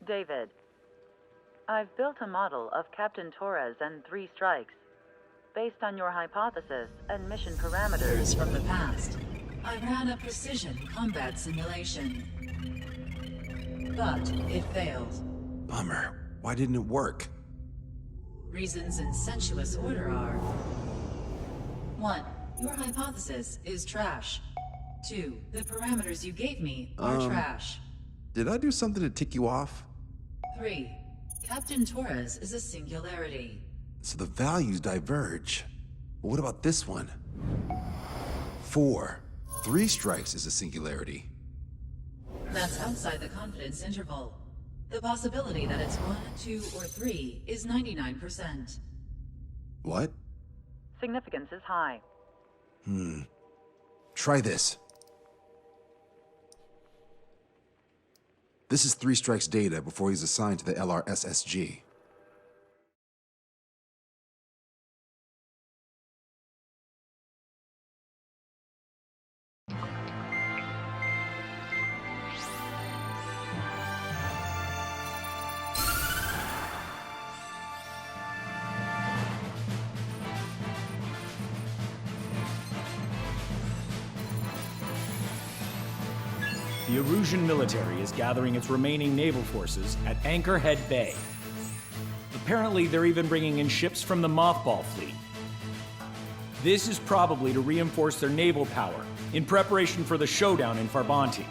David, I've built a model of Captain Torres and 3 strikes. Based on your hypothesis and mission parameters From the past, I ran a precision combat simulation. But it failed. Bummer. Why didn't it work? Reasons in sensuous order are: 1. Your hypothesis is trash. 2. The parameters you gave me are trash. Did I do something to tick you off? 3. Captain Torres is a singularity. So the values diverge. But what about this one? 4. 3 strikes is a singularity. That's outside the confidence interval. The possibility that it's 1, 2, or 3 is 99%. What? significance is high. Try this. This is 3 Strike's data before he's assigned to the LRSSG. The Erusian military is gathering its remaining naval forces at Anchorhead Bay. Apparently, they're even bringing in ships from the Mothball fleet. This is probably to reinforce their naval power in preparation for the showdown in Farbanti.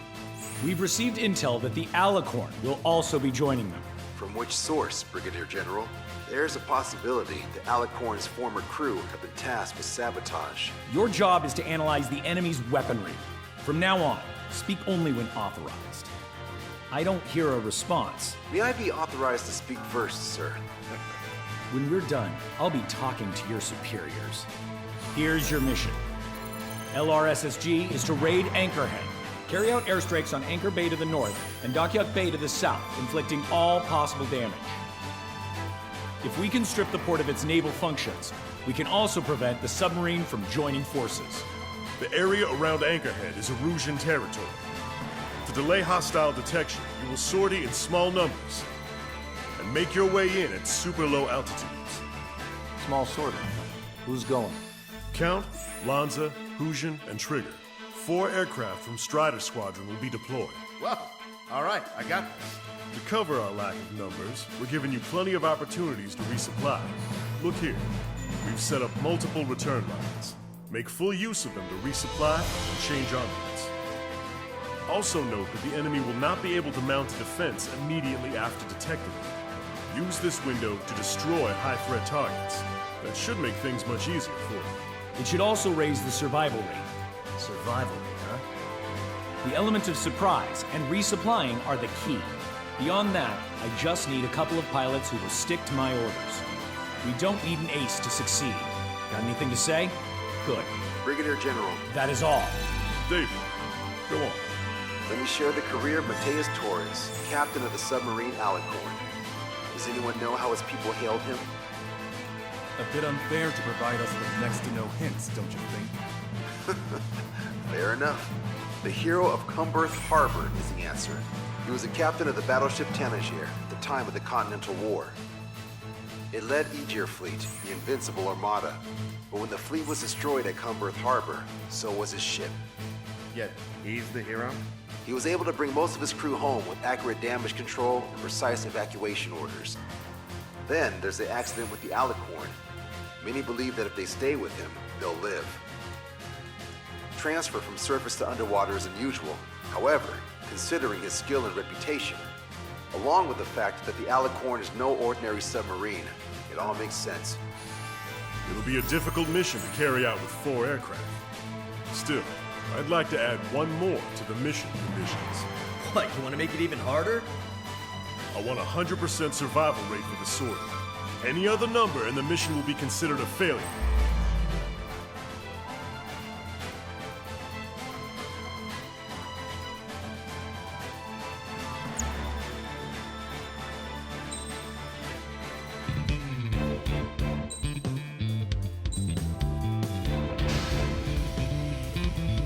We've received intel that the Alicorn will also be joining them. From which source, Brigadier General? There's a possibility the Alicorn's former crew have been tasked with sabotage. Your job is to analyze the enemy's weaponry. From now on, speak only when authorized. I don't hear a response. May I be authorized to speak first, sir? When we're done, I'll be talking to your superiors. Here's your mission. LRSSG is to raid Anchorhead, carry out airstrikes on Anchor Bay to the north and Dockyuk Bay to the south, inflicting all possible damage. If we can strip the port of its naval functions, we can also prevent the submarine from joining forces. The area around Anchorhead is Erusian territory. To delay hostile detection, you will sortie in small numbers and make your way in at super low altitudes. Small sortie. Who's going? Count, Lanza, Hujan, and Trigger. 4 aircraft from Strider Squadron will be deployed. Well, all right, I got this. To cover our lack of numbers, we're giving you plenty of opportunities to resupply. Look here, we've set up multiple return lines. Make full use of them to resupply and change armaments. Also note that the enemy will not be able to mount a defense immediately after detecting them. Use this window to destroy high-threat targets. That should make things much easier for you. It should also raise the survival rate. Survival rate, huh? The element of surprise and resupplying are the key. Beyond that, I just need a couple of pilots who will stick to my orders. We don't need an ace to succeed. Got anything to say? Good. Brigadier General, That is all. David, go on. let me share the career of Mateus Torres, captain of the submarine Alicorn. Does anyone know how his people hailed him? A bit unfair to provide us with next to no hints, don't you think? Fair enough. The hero of Cumberth Harbor is the answer. He was a captain of the battleship Tanager at the time of the Continental War. It led Aegir Fleet, the Invincible Armada. But when the fleet was destroyed at Cumberth Harbor, so was his ship. Yet, he's the hero? He was able to bring most of his crew home with accurate damage control and precise evacuation orders. Then there's the accident with the Alicorn. Many believe that if they stay with him, they'll live. Transfer from surface to underwater is unusual. However, considering his skill and reputation, along with the fact that the Alicorn is no ordinary submarine, it all makes sense. It'll be a difficult mission to carry out with 4 aircraft. Still, I'd like to add one more to the mission conditions. What, you want to make it even harder? I want a 100% survival rate for the sortie. Any other number and the mission will be considered a failure.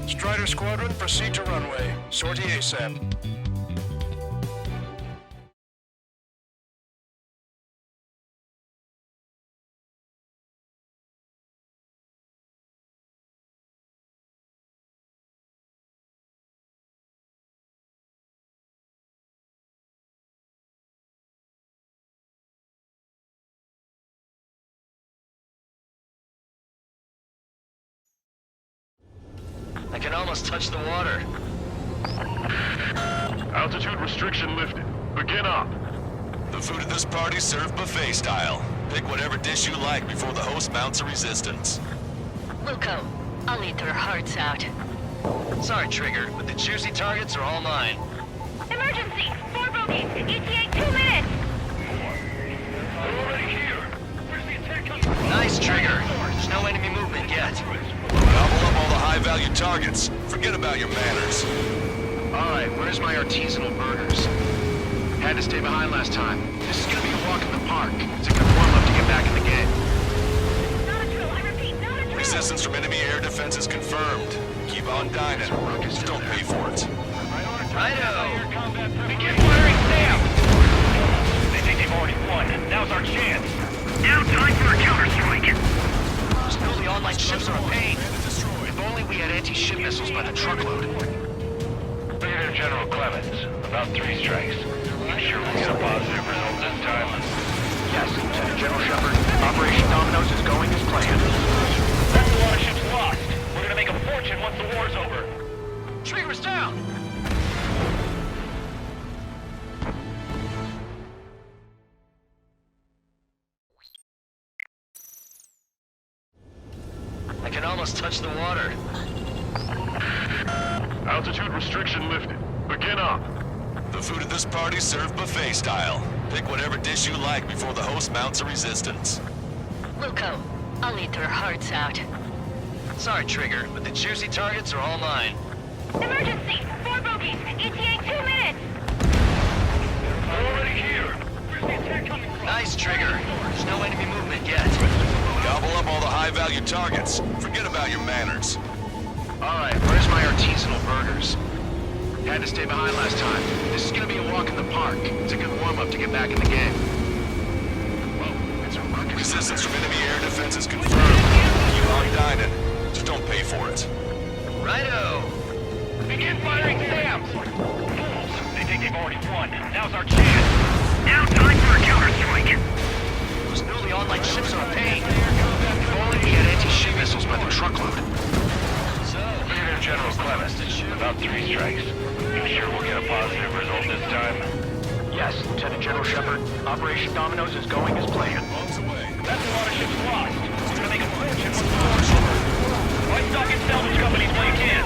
Strider Squadron, proceed to runway. Sortie ASAP. can almost touch the water. Altitude restriction lifted. Begin op. The food at this party served buffet style. Pick whatever dish you like before the host mounts a resistance. Wilco, I'll eat their hearts out. Sorry, Trigger, but the juicy targets are all mine. Emergency! 4 bogeys! ETA 2 minutes! They're already here! Where's the attack coming from? Nice, Trigger. There's no enemy movement yet. Gobble up all the high-value targets. Forget about your manners. Alright, where's my artisanal burgers? Had to stay behind last time. This is gonna be a walk in the park. It's a good warm-up to get back in the game. Not a drill, I repeat, not a drill! Resistance from enemy air defenses confirmed. Keep on dining. Just don't pay for it. Righto! Begin firing Sam! They think they've already won. Now's our chance. Now time for a counterstrike. Those newly online ships are a pain. If only we had anti-ship missiles by the truckload. Brigadier General Clemens, about 3 strikes. You sure we'll get a positive result this time? Yes, Lieutenant General Shepard. Operation Dominoes is going as planned. That's a lot of ships lost. We're gonna make a fortune once the war's over. Trigger's down! I can almost touch the water. Altitude restriction lifted. Begin op. The food at this party served buffet style. Pick whatever dish you like before the host mounts a resistance. Wilco, I'll eat their hearts out. Sorry, Trigger, but the juicy targets are all mine. Emergency! 4 bogeys! ETA 2 minutes! They're already here! Where's the attack coming from? Nice, Trigger. There's no enemy movement yet. Gobble up all the high-value targets. Forget about your manners. Alright, where's my artisanal burgers? Had to stay behind last time. This is gonna be a walk in the park. It's a good warm-up to get back in the game. Whoa, it's a ruckus. Resistance from enemy air defenses confirmed. Keep on dining. Just don't pay for it. Righto! Begin firing Sam! Fools! They think they've already won. Now's our chance. Now time for a counterstrike. Those newly online ships are a pain. If only we had anti-ship missiles by the truckload. Brigadier General Clemens, about 3 strikes. You sure we'll get a positive result this time? Yes, Lieutenant General Shepard. Operation Dominoes is going as planned. Bombs away. That's a lot of ships lost. We're gonna make a fortune once the war's over. Why stock and salvage companies while you can?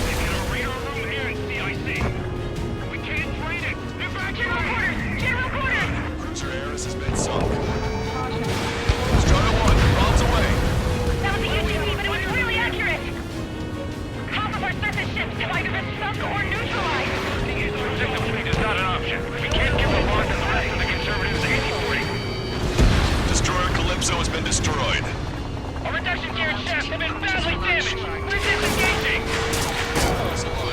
They can arena room here in CIC. We can't trade it. They're back in our quarters. General quarters! Cruiser Ares has been sunk. Strider 1, bombs away. That was a UGB, but it was really accurate! Half of our surface ships have either been sunk or neutralized! Resistance fleet is not an option. We can't give the bond to the rest of the conservatives 80-40. Destroyer Calypso has been destroyed. Our reduction gear and shafts have been badly damaged. We're disengaging.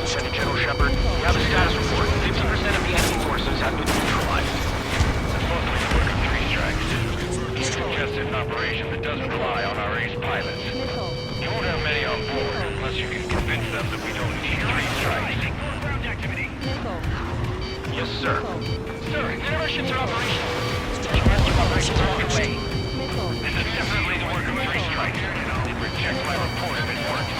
Lieutenant General Shepard, we have a status report. 50% of the enemy forces have been neutralized. That's mostly the work of 3 strikes. It's just an operation that doesn't rely on our ace pilots. You won't have many on board unless you can convince them that we don't need 3 strikes. Ground activity. Yes, sir. Sir, none of our ships are operational. Special rescue operations are on their way. This is definitely the work of 3 strikes. They reject my report if it works.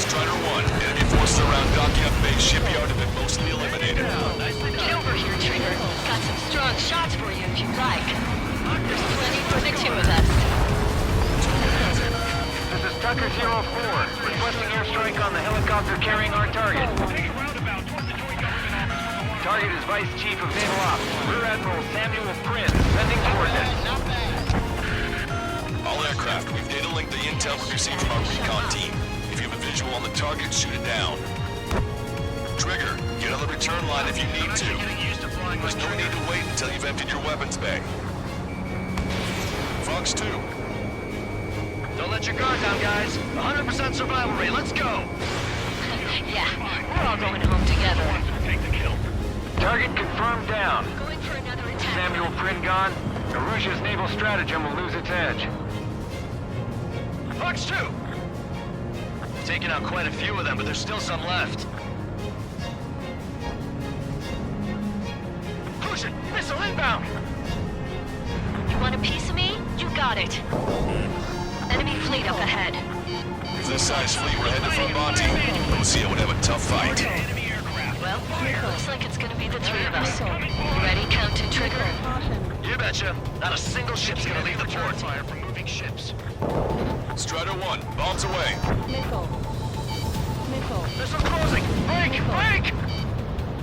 Strider 1, enemy forces around Dockyard Bay shipyard have been mostly eliminated. Get over here, Trigger. Got some strong shots for you if you'd like. There's plenty for the 2 of us. This is Tucker 04, requesting airstrike on the helicopter carrying our target. Target is Vice Chief of Naval Ops, Rear Admiral Samuel Prin, sending coordinates. All aircraft, we've data linked the intel we received from our recon team. If you have a visual on the target, shoot it down. Trigger, get on the return line if you need to. There's no need to wait until you've emptied your weapons bay. Fox 2. Don't let your guard down, guys. 100% survival rate. Let's go. Yeah, we're all going home together. Take the kill. Target confirmed down. Going for another attack. Samuel Prin gone. Aruja's naval stratagem will lose its edge. Fox 2! Taking out quite a few of them, but there's still some left. Crucian! Missile inbound! You want a piece of me? You got it. Enemy fleet up ahead. With this size fleet, we're headed for Monty. OCA would have a tough fight. Well, looks like it's gonna be the three of us. Ready, Captain Trigger? You betcha. Not a single ship's gonna leave the port. Fire from moving ships. Strider 1, bombs away. Missile closing! Break! Break!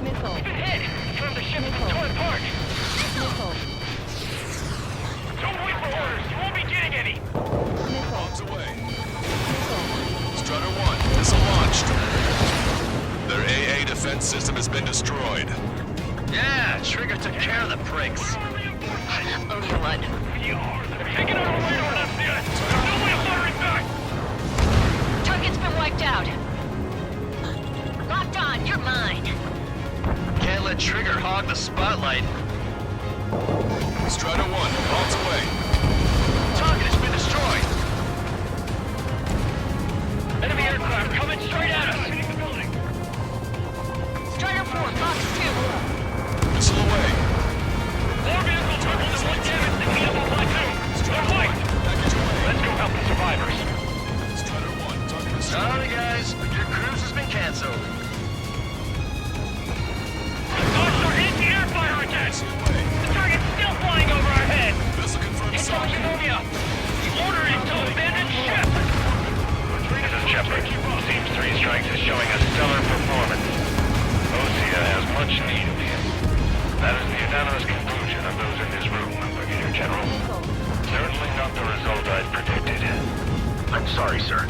We've been hit! Confirm the ship is torn apart! Don't wait for orders! You won't be getting any! Bombs away. Strider 1, missile launched. Their AA defense system has been destroyed. Yeah, Trigger took care of the pricks. Only one. They're taking out our radar left yet! There's no way of firing back! Target's been wiped out. Locked on, you're mine. Can't let Trigger hog the spotlight. Strider 1, bombs away. Target has been destroyed! Enemy aircraft coming straight at us! Strider 4, box 2. Missile away. More vehicles total to one damage to heat up on plateau! They're white! Package away. Let's go help the survivors. Strider 1, target destroyed. Sorry guys, but your cruise has been cancelled. Gosh, our anti-air fire attacks! Away. The target's still flying over our head! Missile confirmed It's on solid. Eunomia! The order is to abandon ship! This is Shepard. Seems 3 Strikes is showing a stellar performance. OCA has much need of him. That is the unanimous conclusion of those in this room, Brigadier General. Certainly not the result I'd predicted. I'm sorry, sir.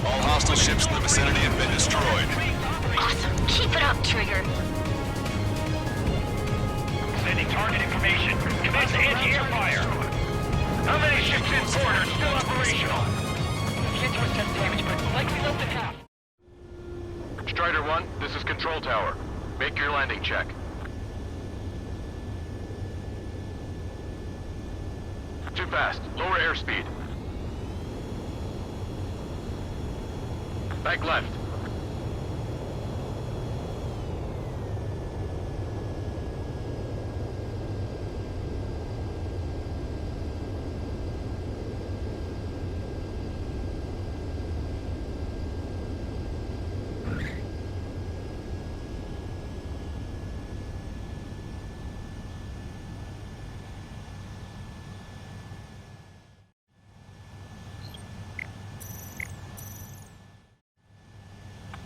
All hostile ships in the vicinity have been destroyed. Awesome. Keep it up, Trigger. Sending target information. Commence anti-air fire. How many ships in port are still operational? Hit was 10 damage, but likely less than half. Strider 1, this is Control Tower. Make your landing check. Too fast. Lower airspeed. Back left.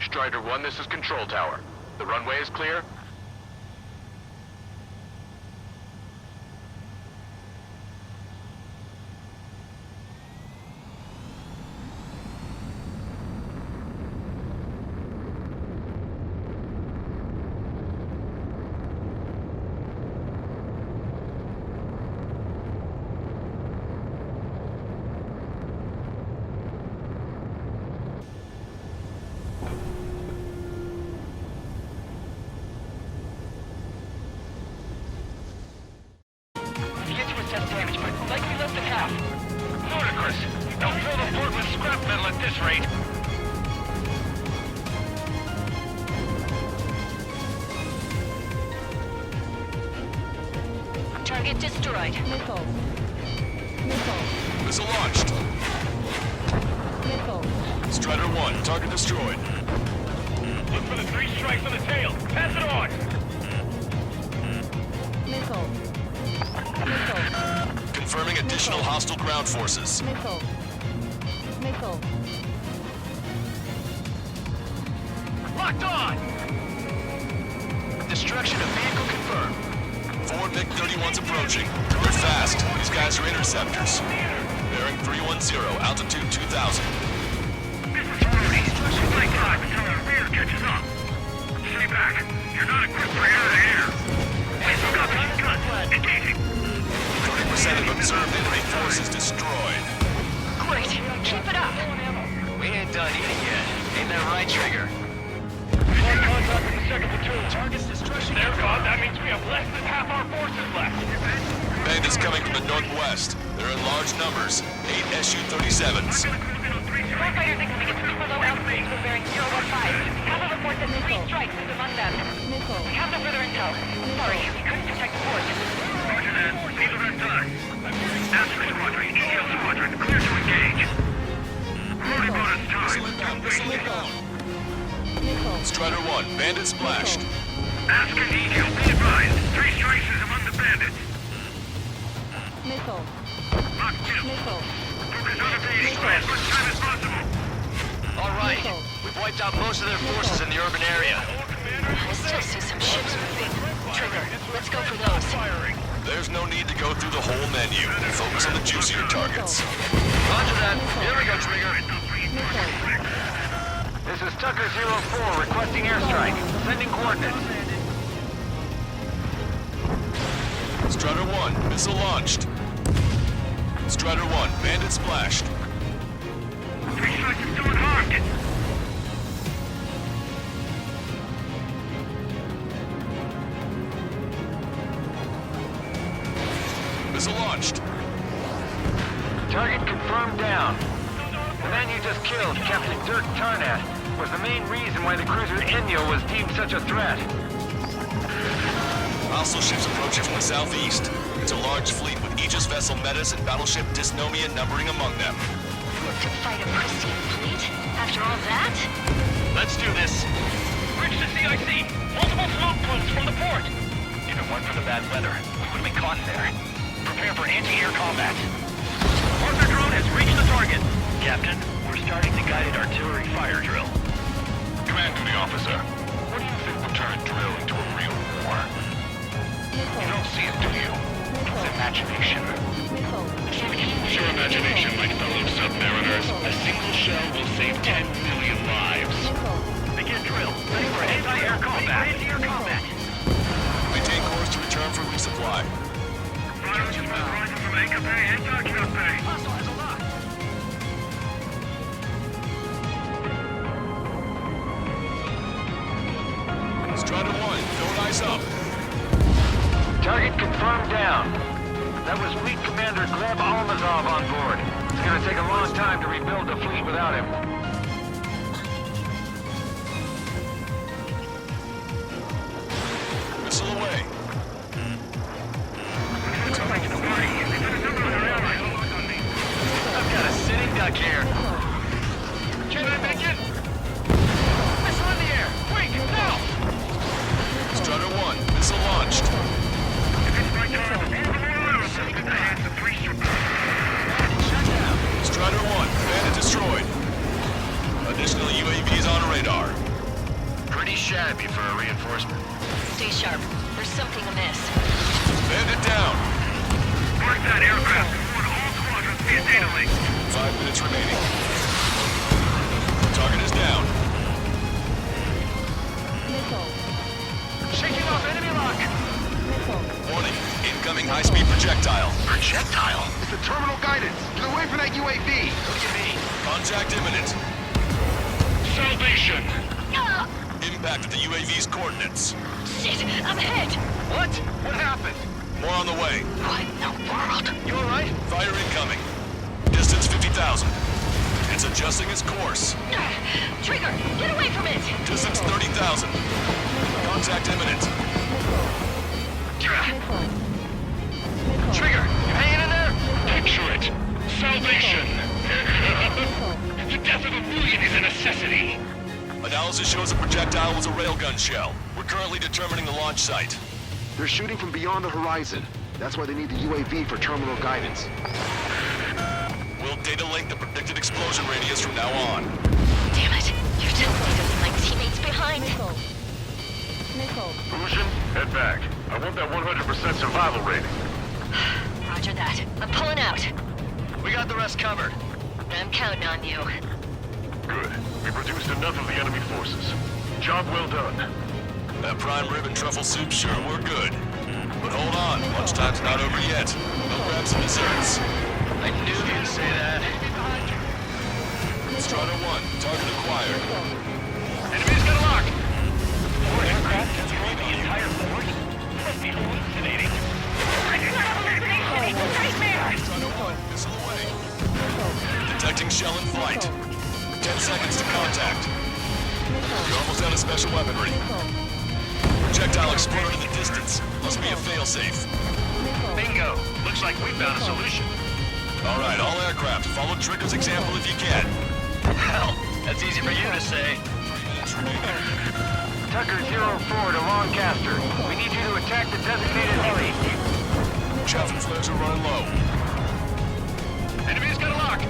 Strider 1, this is Control Tower. The runway is clear? Don't fill the port with scrap metal at this rate. Target destroyed. Missile launched. Strider 1, target destroyed. Look for the 3 strikes on the tail. Pass it on. Confirming additional hostile ground forces. Locked on. Destruction of vehicle confirmed. 4 MiG-31s approaching. They're fast. These guys are interceptors. Bearing 310, altitude 2000. Flight time until our rear catches up. Stay back. You're not equipped for air-to-air. Please look up his guns. Engaging. 30% of observed enemy forces destroyed. Great. Keep it up. We ain't done eating yet. Ain't that right, Trigger? Visual contact with the 2nd platoon. Target's destruction. They're gone. That means we have less than half our forces left. Band is coming from the northwest. They're in large numbers. 8 Su-37s. Warfighters exceeded below altitude with bearing 015. Half of the force has 3 strikes is among them. We have no further intel. Sorry, we couldn't detect the force. Roger that. Neither has done. Astro Squadron, EL Squadron, clear to engage. Roadie bonus time. bandit splashed. Ask and detail, be advised. 3 strikes is among the bandits. Missile. Mark 2. Missile. Focus on evading for as much time as possible. All right. We've wiped out most of their forces in the urban area. I still see some ships moving. Trigger, let's go for those. There's no need to go through the whole menu. Focus on the juicier targets. Roger that. Here we go, Trigger. This is Tucker 04 requesting airstrike. Sending coordinates. Strider 1, missile launched. Strider 1, bandit splashed. 3 strikes is still unharmed. Missile launched. Target confirmed down. The man you just killed, Captain Dirk Tarnat, was the main reason why the cruiser Enyo was deemed such a threat. Hostile ships approaching from the southeast. It's a large fleet with Aegis vessel Metis and battleship Dysnomia numbering among them. To fight a pristine fleet? After all that? Let's do this. Bridge to CIC. Multiple smoke plumes from the port. If it weren't for the bad weather, we would have been caught there. Prepare for anti-air combat. Arthur drone has reached the target. Captain, we're starting the guided artillery fire drill. Command duty officer. What do you think will turn a drill into a real war? You don't see it, do you? It's imagination. Use your imagination, my fellow submariners. A single shell will save 10 million lives. Begin drill. Ready for anti-air combat. Anti-air combat. Maintain course to return for resupply. Rising from Anchor Bay and Anchorhead Raid. Hostile has a lock. Strider 1, don't eyes up. Target confirmed down. That was Fleet Commander Gleb Almazov on board. It's gonna take a long time to rebuild the fleet without him. Missile away. I've got a sitting duck here. Can I make it? Missile in the air! Quick, now! Strider 1, missile launched. Strider 1, bandit destroyed. Additional UAVs on radar. Pretty shabby for a reinforcement. Stay sharp. There's something amiss. Bandit down. Mark that aircraft. We want all squadrons via data link. 5 minutes remaining. Target is down. Shaking off enemy lock. Warning, incoming high-speed projectile. Projectile? It's the terminal guidance. Get away from that UAV. What do you mean? Contact imminent. Salvation! Impact at the UAV's coordinates. Shit, I'm hit! What? What happened? More on the way. What in the world? You alright? Fire incoming. Distance 50,000. It's adjusting its course. Trigger, get away from it! Distance 30,000. Contact imminent. Trigger, you hanging in there? Picture it! Salvation! The death of a million is a necessity! Analysis shows the projectile was a railgun shell. We're currently determining the launch site. They're shooting from beyond the horizon. That's why they need the UAV for terminal guidance. We'll data link the predicted explosion radius from now on. Damn it! You're telling me there's my teammates behind? Fusion, head back. I want that 100% survival rating. Roger that. I'm pulling out. We got the rest covered. I'm counting on you. Good. We produced enough of the enemy forces. Job well done. That prime rib and truffle soup sure were good. But hold on, lunchtime's not over yet. We'll grab some desserts. I knew you'd say that. Strider 1, target acquired. Enemy's got a lock. Four aircraft destroyed the entire force? Must be hallucinating. Strider 1, missile away. Detecting shell in flight. 10 seconds to contact. You're almost out of special weaponry. Projectile exploded in the distance. Must be a failsafe. Bingo. Looks like we found a solution. All right, all aircraft, follow Trigger's example if you can. Hell, that's easy for you to say. 3 minutes Tucker 04 to Lancaster. We need you to attack the designated heli. Chaffin flares are running low. Enemy's got a lock.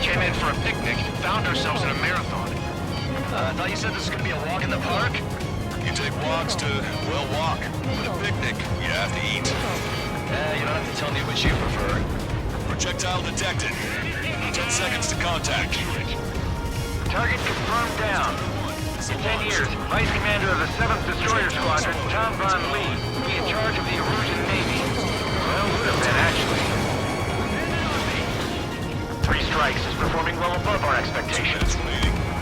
Came in for a picnic, found ourselves in a marathon. I thought you said this was gonna be a walk in the park? You take walks to, well, walk. But a picnic, you have to eat. You don't have to tell me which you prefer. Projectile detected. 10 seconds to contact. Target confirmed down. In 10 years, Vice Commander of the 7th Destroyer Squadron, Tom Von Lee, will be in charge of the Erusian Navy. Well, would have been, actually. 3 Strikes is performing well above our expectations.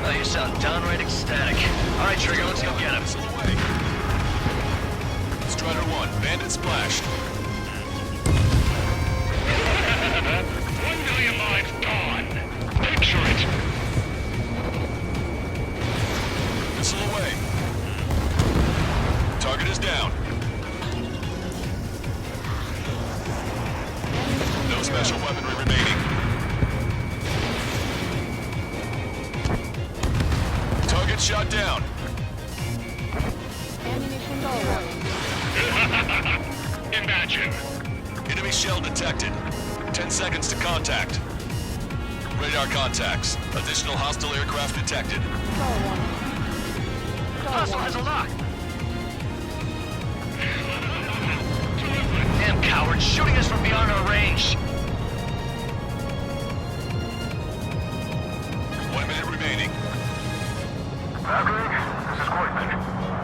Oh, you sound downright ecstatic. All right, Trigger, let's go get him. Strider 1, bandit splashed. 1 million lives gone. Picture it. Missile away. Target is down. No special weaponry remaining. Target shot down. Imagine. Enemy shell detected. 10 seconds to contact. Radar contacts. Additional hostile aircraft detected. Hostile has a lock. Damn cowards, shooting us from beyond our range. 1 minute remaining. Valkyrie, this is Quartman.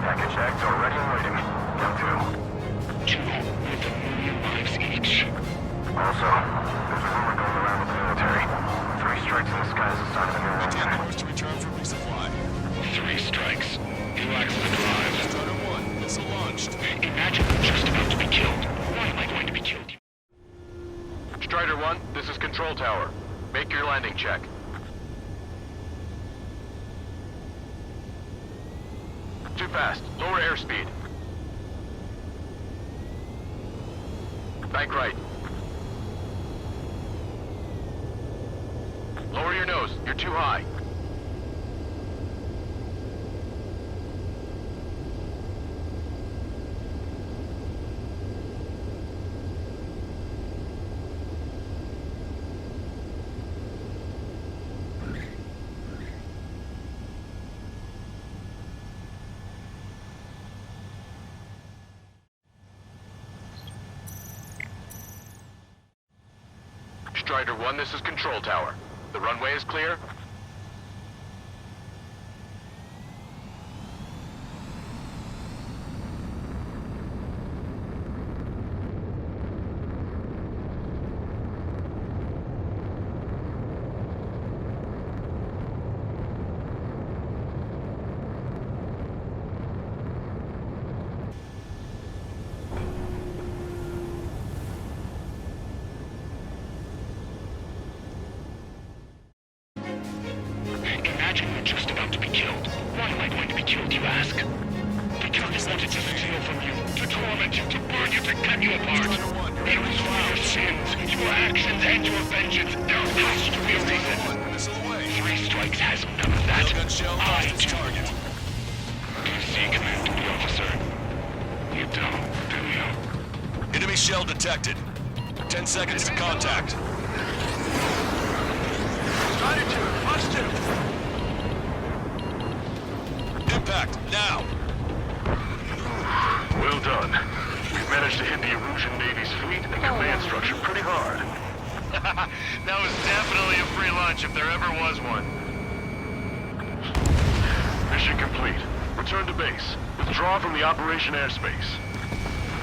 Package X already waiting. Count 2. 2 with 1 million lives each. Also, there's a rumor going around with the military. 3 strikes in the sky is a sign of a new Maintain warning. course to return for resupply. 3 strikes. He lacks the drive. Strider 1, missile launched. Imagine I'm just about to be killed. Why am I going to be killed? Strider 1, this is Control Tower. Make your landing check. Too fast. Lower airspeed. Bank right. Lower your nose. You're too high. Strider 1, this is Control Tower. The runway is clear. Imagine we're just about to be killed. Why am I going to be killed, you ask? Because I wanted to steal from you, to torment you, to burn you, to cut you apart. It was for your sins, your actions, and your vengeance. There has to be a reason. Missile away. 3 strikes has none of that. Railgun shell I lost its do. target. You see, Commander Officer. You don't, do you? Enemy shell detected. 10 seconds to contact. Strider 2, Fox 2. Impact, now! Well done. We've managed to hit the Erusian Navy's fleet and command structure pretty hard. That was definitely a free lunch if there ever was one. Mission complete. Return to base. Withdraw from the operation airspace.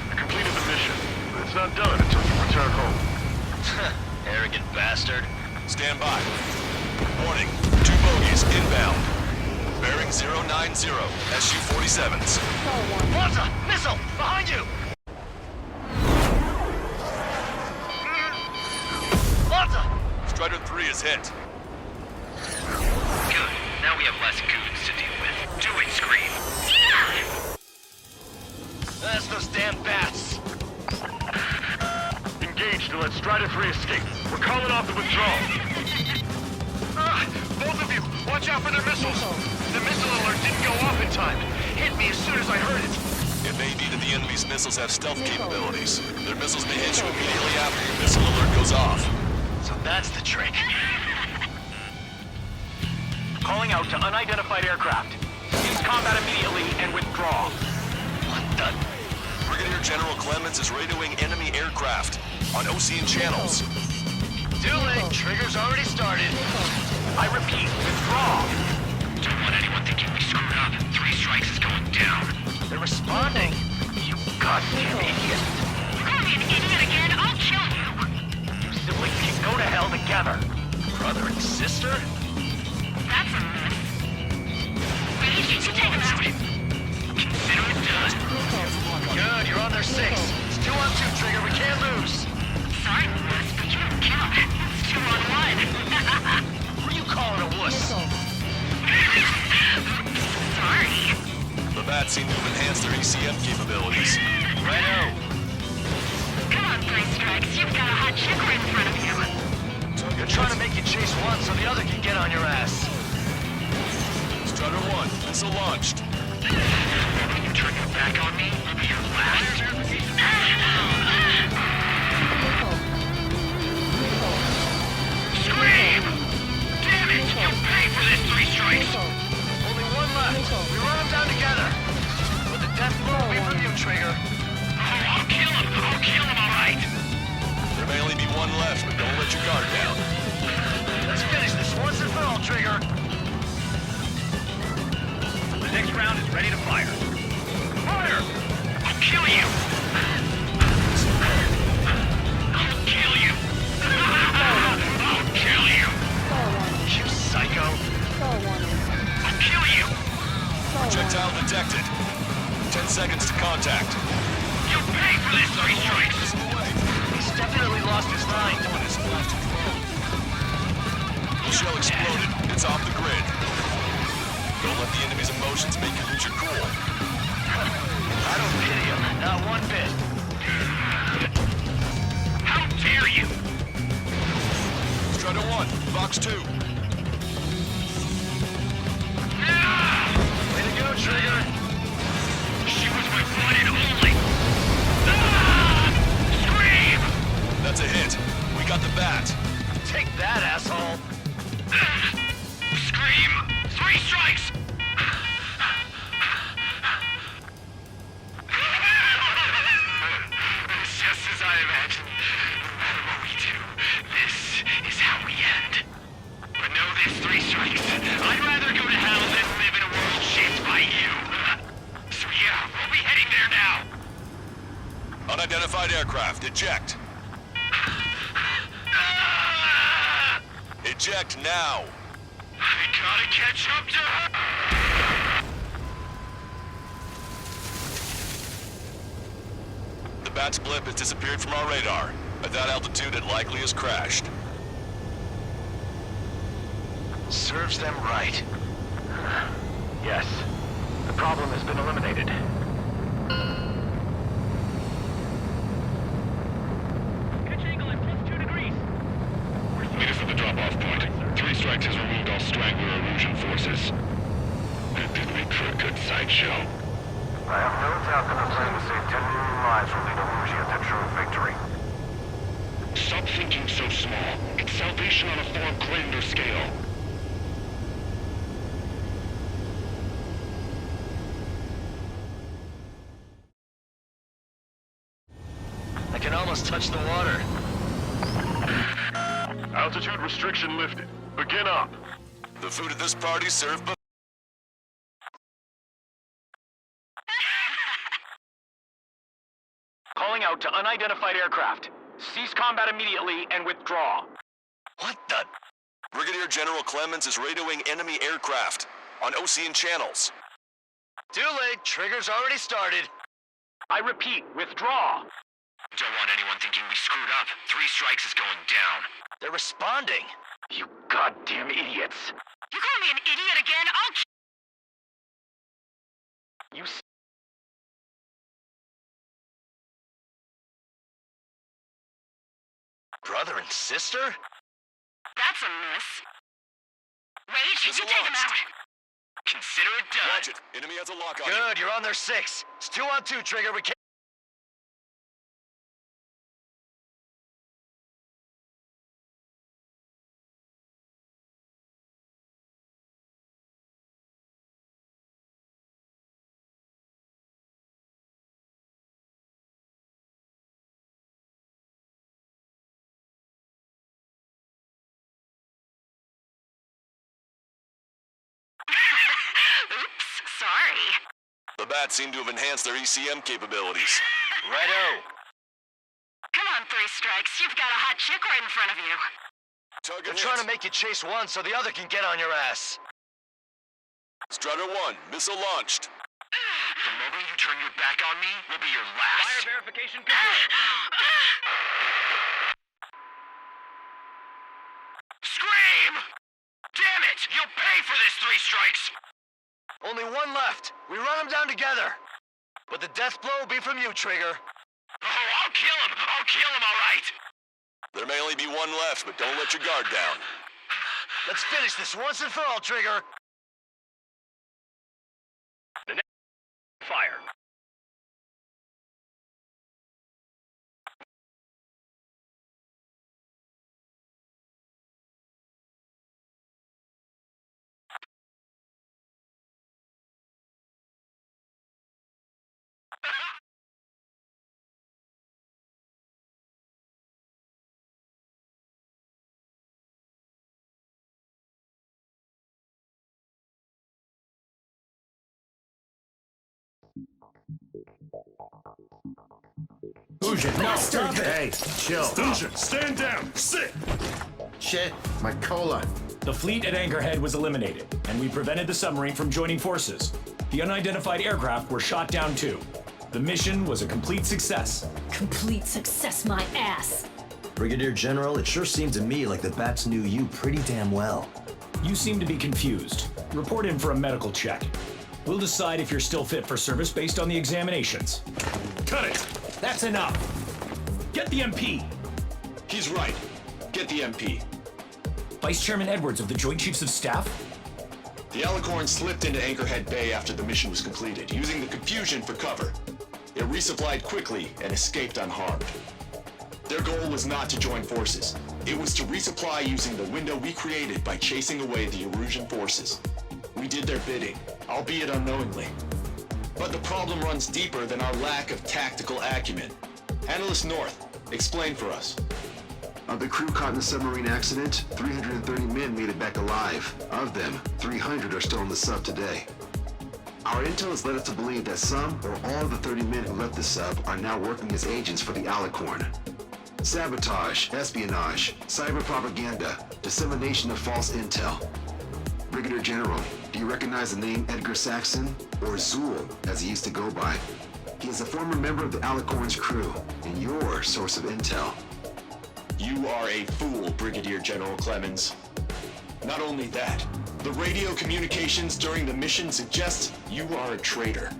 You completed the mission, but it's not done until you return home. Arrogant bastard. Stand by. Warning, 2 bogies inbound. Bearing 090, SU-47s. Monza! Missile! Behind you! Monza! Strider 3 is hit. Good. Now we have less goons to deal with. Do it, Scream. That's those damn bats. engaged and let Strider 3 escape. We're calling off the withdrawal. Both of you, watch out for their missiles. The missile alert didn't go off in time. Hit me as soon as I heard it. It may be that the enemy's missiles have stealth capabilities. Their missiles may hit you immediately after your missile alert goes off. So that's the trick. Calling out to unidentified aircraft. Cease combat immediately and withdraw. What the? Brigadier General Clemens is radioing enemy aircraft on Ocean channels. Too late. Trigger's already started. I repeat, withdraw. Don't want anyone thinking we screwed up. 3 strikes is going down. They're responding. You goddamn idiot. You call me an idiot again, I'll kill you! You simply can go to hell together. Brother and sister? That's a mess. Ready? You take him out. Consider it done. Good, you're on their 6. It's 2 on 2, Trigger. We can't lose. Sorry, wuss, but you don't count. It's 2 on 1. Who are you calling a wuss? Sorry. The bats seem to have enhanced their ECM capabilities. Righto. Come on, 3 strikes. You've got a hot chick right in front of you. You're trying to make you chase one so the other can get on your ass. Strider 1, missile launched. You turn your back on me, I'll be your last. Scream! Damn it! You'll pay for this 3 strikes! Only one left. We run them down together. But the death blow will be from you, Trigger. Oh, I'll kill him! I'll kill him, alright! There may only be one left, but don't let your guard down. Let's finish this once and for all, Trigger. The next round is ready to fire. Fire! I'll kill you! I'll kill you! I'll kill you! You psycho. I'll kill you! Projectile detected. 10 seconds to contact. You'll pay for this 3 strikes! He's definitely lost his mind. The shell exploded. It's off the grid. Don't let the enemy's emotions make you lose your cool. I don't pity him. Not one bit. How dare you! Strider 1, Fox 2. Way to go, Trigger. She was my one and only! Ah! Scream! That's a hit. We got the bat. Take that, asshole. Scream! 3 strikes! Just as I imagined. No matter what we do, this is how we end. But know this, 3 strikes. I'd rather go to hell than live in a world shaped by you. So yeah, we'll be heading there now. Unidentified aircraft, eject. Eject now. I gotta catch up to her! The bat's blip has disappeared from our radar. At that altitude, it likely has crashed. Serves them right. Yes. The problem has been eliminated. Pitch angle at +2 degrees. Meet us at the drop-off point. 3 strikes has removed all strangler illusion forces. That did make for a good sideshow. I have no doubt that the plan to save 10 million lives will lead Illusia to true victory. Stop thinking so small. It's salvation on a far grander scale. I can almost touch the water. Altitude restriction lifted. Begin up. The food at this party served but Calling out to unidentified aircraft. Cease combat immediately and withdraw. What the? Brigadier General Clemens is radioing enemy aircraft on Ocean channels. Too late. Trigger's already started. I repeat, withdraw. Don't want anyone thinking we screwed up. 3 strikes is going down. They're responding. You goddamn idiots. You call me an idiot again, I'll... You Brother and sister? That's a miss. Rage, you take him out. Consider it done. Watch it. Enemy has a lock on you. Good, you're on their 6. It's 2-on-2, Trigger. We can't... Oops, sorry. The bats seem to have enhanced their ECM capabilities. Righto. Come on, 3 strikes. You've got a hot chick right in front of you. Target They're trying to make you chase one so the other can get on your ass. Strider 1, missile launched. The moment you turn your back on me will be your last. Fire verification complete. Scream! Damn it! You'll pay for this, 3 strikes! Only one left. We run them down together. But the death blow will be from you, Trigger. Oh, I'll kill him! I'll kill him, all right! There may only be one left, but don't let your guard down. Let's finish this once and for all, Trigger. Fire. Fusion, no, stop it! Hey, chill. Fusion, stand down! Sit! Shit, my cola. The fleet at Anchorhead was eliminated, and we prevented the submarine from joining forces. The unidentified aircraft were shot down too. The mission was a complete success. Complete success, my ass. Brigadier General, it sure seemed to me like the bats knew you pretty damn well. You seem to be confused. Report in for a medical check. We'll decide if you're still fit for service based on the examinations. Cut it! That's enough! Get the MP! He's right. Get the MP. Vice Chairman Edwards of the Joint Chiefs of Staff? The Alicorn slipped into Anchorhead Bay after the mission was completed, using the confusion for cover. It resupplied quickly and escaped unharmed. Their goal was not to join forces. It was to resupply using the window we created by chasing away the Erusian forces. We did their bidding, albeit unknowingly. But the problem runs deeper than our lack of tactical acumen. Analyst North, explain for us. Of the crew caught in the submarine accident, 330 men made it back alive. Of them, 300 are still on the sub today. Our intel has led us to believe that some or all of the 30 men who left the sub are now working as agents for the Alicorn. Sabotage, espionage, cyber propaganda, dissemination of false intel. Brigadier General, do you recognize the name Edgar Saxon, or Zool, as he used to go by? He is a former member of the Alicorn's crew, and your source of intel. You are a fool, Brigadier General Clemens. Not only that, the radio communications during the mission suggest you are a traitor.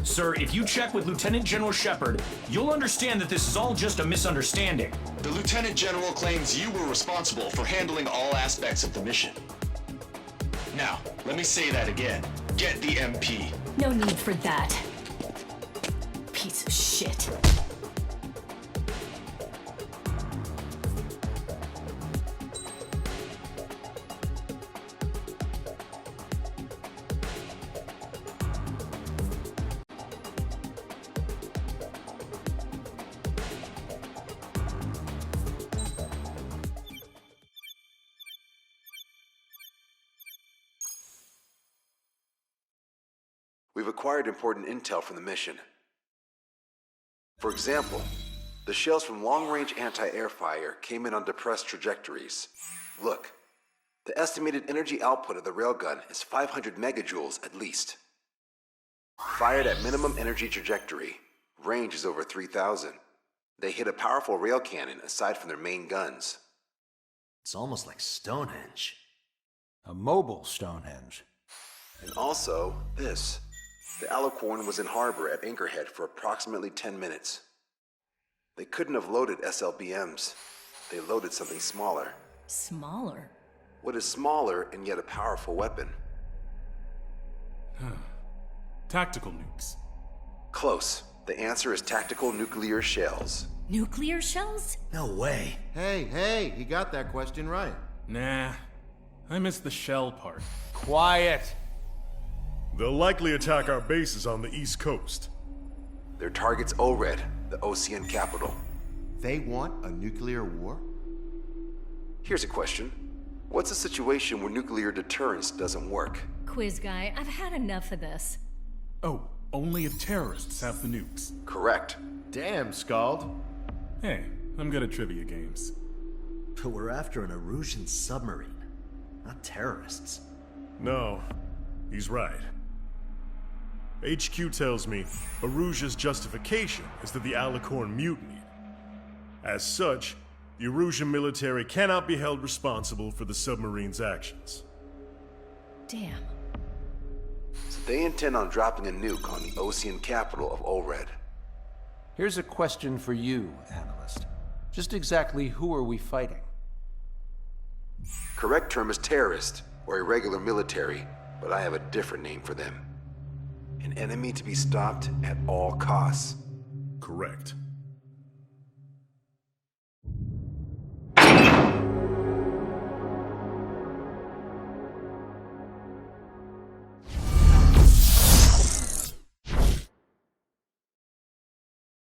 Sir, if you check with Lieutenant General Shepard, you'll understand that this is all just a misunderstanding. The Lieutenant General claims you were responsible for handling all aspects of the mission. Now, let me say that again. Get the MP. No need for that. Piece of shit. We've acquired important intel from the mission. For example, the shells from long-range anti-air fire came in on depressed trajectories. Look, the estimated energy output of the railgun is 500 megajoules at least. Fired at minimum energy trajectory, range is over 3,000. They hit a powerful rail cannon aside from their main guns. It's almost like Stonehenge. A mobile Stonehenge. And also, this. The Alicorn was in harbor at Anchorhead for approximately 10 minutes. They couldn't have loaded SLBMs. They loaded something smaller. Smaller? What is smaller and yet a powerful weapon? Tactical nukes. Close. The answer is tactical nuclear shells. Nuclear shells? No way. Hey, he got that question right. Nah, I missed the shell part. Quiet! They'll likely attack our bases on the East Coast. Their target's ORED, the Ocean capital. They want a nuclear war? Here's a question. What's a situation where nuclear deterrence doesn't work? Quiz guy, I've had enough of this. Oh, only if terrorists have the nukes. Correct. Damn, Scald. Hey, I'm good at trivia games. But we're after an Erusian submarine, not terrorists. No, he's right. HQ tells me Erusia's justification is that the Alicorn mutinied. As such, the Erusian military cannot be held responsible for the submarine's actions. Damn. So they intend on dropping a nuke on the Ocean capital of ORED. Here's a question for you, analyst. Just exactly who are we fighting? Correct term is terrorist, or irregular military, but I have a different name for them. An enemy to be stopped at all costs. Correct.